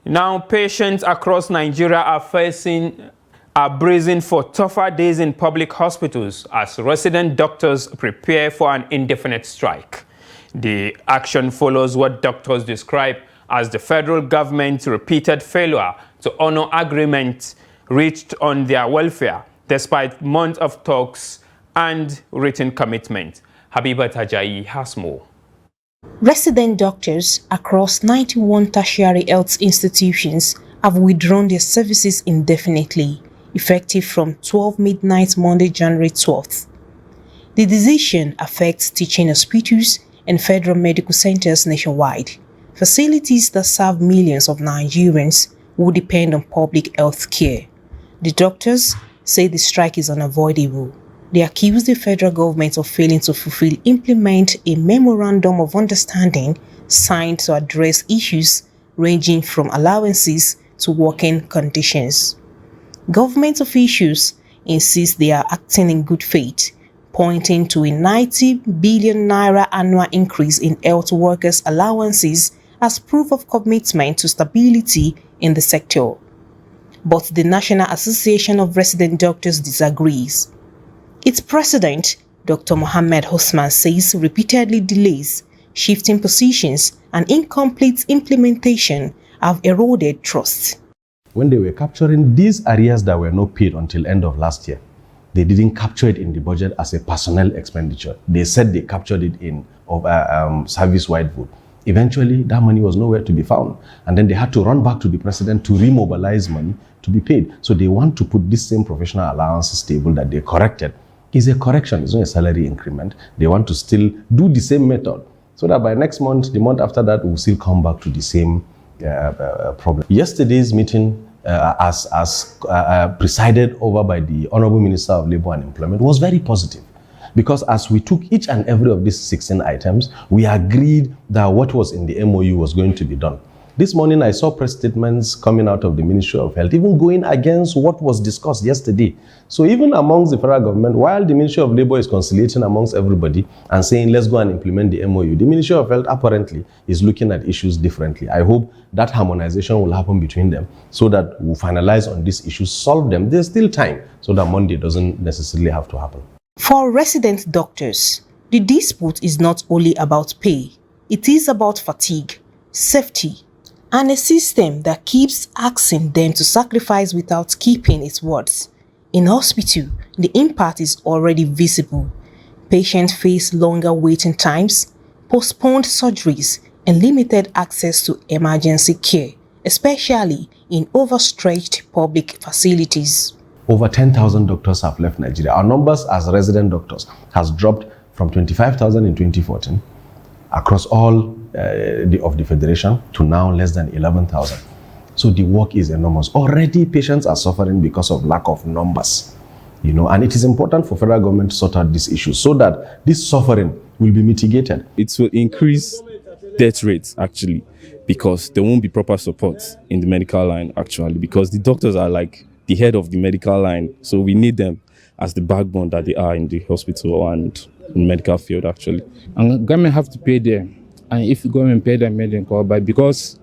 Now, patients across Nigeria are bracing for tougher days in public hospitals as resident doctors prepare for an indefinite strike. The action follows what doctors describe as the federal government's repeated failure to honor agreements reached on their welfare, despite months of talks and written commitment. Habibat Ajayi has more. Resident doctors across 91 tertiary health institutions have withdrawn their services indefinitely, effective from 12 midnight Monday, January 12th. The decision affects teaching hospitals and federal medical centers nationwide, facilities that serve millions of Nigerians who depend on public health care. The doctors say the strike is unavoidable. They accuse the federal government of failing to implement a memorandum of understanding signed to address issues ranging from allowances to working conditions. Government officials insist they are acting in good faith, pointing to a 90 billion naira annual increase in health workers' allowances as proof of commitment to stability in the sector. But the National Association of Resident Doctors disagrees. Its president, Dr. Mohammed Hosman, says repeatedly delays, shifting positions, and incomplete implementation have eroded trust. When they were capturing these areas that were not paid until end of last year, they didn't capture it in the budget as a personnel expenditure. They said they captured it in service-wide vote. Eventually, that money was nowhere to be found. And then they had to run back to the president to remobilize money to be paid. So they want to put this same professional allowances table that they corrected. It's a correction, it's not a salary increment. They want to still do the same method so that by next month, the month after that, we'll still come back to the same problem. Yesterday's meeting, as presided over by the Honorable Minister of Labour and Employment, was very positive. Because as we took each and every of these 16 items, we agreed that what was in the MOU was going to be done. This morning, I saw press statements coming out of the Ministry of Health, even going against what was discussed yesterday. So even amongst the federal government, while the Ministry of Labour is conciliating amongst everybody and saying, let's go and implement the MOU, the Ministry of Health apparently is looking at issues differently. I hope that harmonization will happen between them so that we'll finalize on these issues, solve them. There's still time so that Monday doesn't necessarily have to happen. For resident doctors, the dispute is not only about pay, it is about fatigue, safety, and a system that keeps asking them to sacrifice without keeping its words. In hospital, the impact is already visible. Patients face longer waiting times, postponed surgeries, and limited access to emergency care, especially in overstretched public facilities. Over 10,000 doctors have left Nigeria. Our numbers as resident doctors has dropped from 25,000 in 2014 across all of the federation to now less than 11,000. So the work is enormous. Already patients are suffering because of lack of numbers, and it is important for federal government to sort out this issue so that this suffering will be mitigated. It will increase death rates actually because there won't be proper support in the medical line actually because the doctors are like the head of the medical line. So we need them as the backbone that they are in the hospital and in medical field actually. And government have to pay them. And if government pay them, they call, but because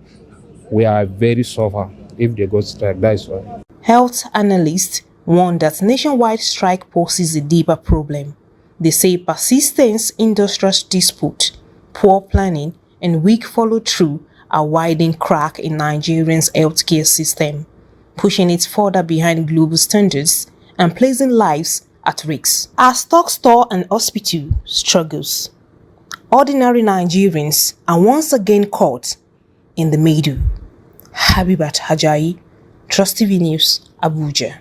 we are very suffer if they go strike, that's why. Health analysts warn that nationwide strike poses a deeper problem. They say persistence, industrial dispute, poor planning, and weak follow-through are widening crack in Nigeria's healthcare system, pushing it further behind global standards and placing lives at risk. As stock store and hospital struggles, ordinary Nigerians are once again caught in the middle. Habibat Ajayi, Trust TV News, Abuja.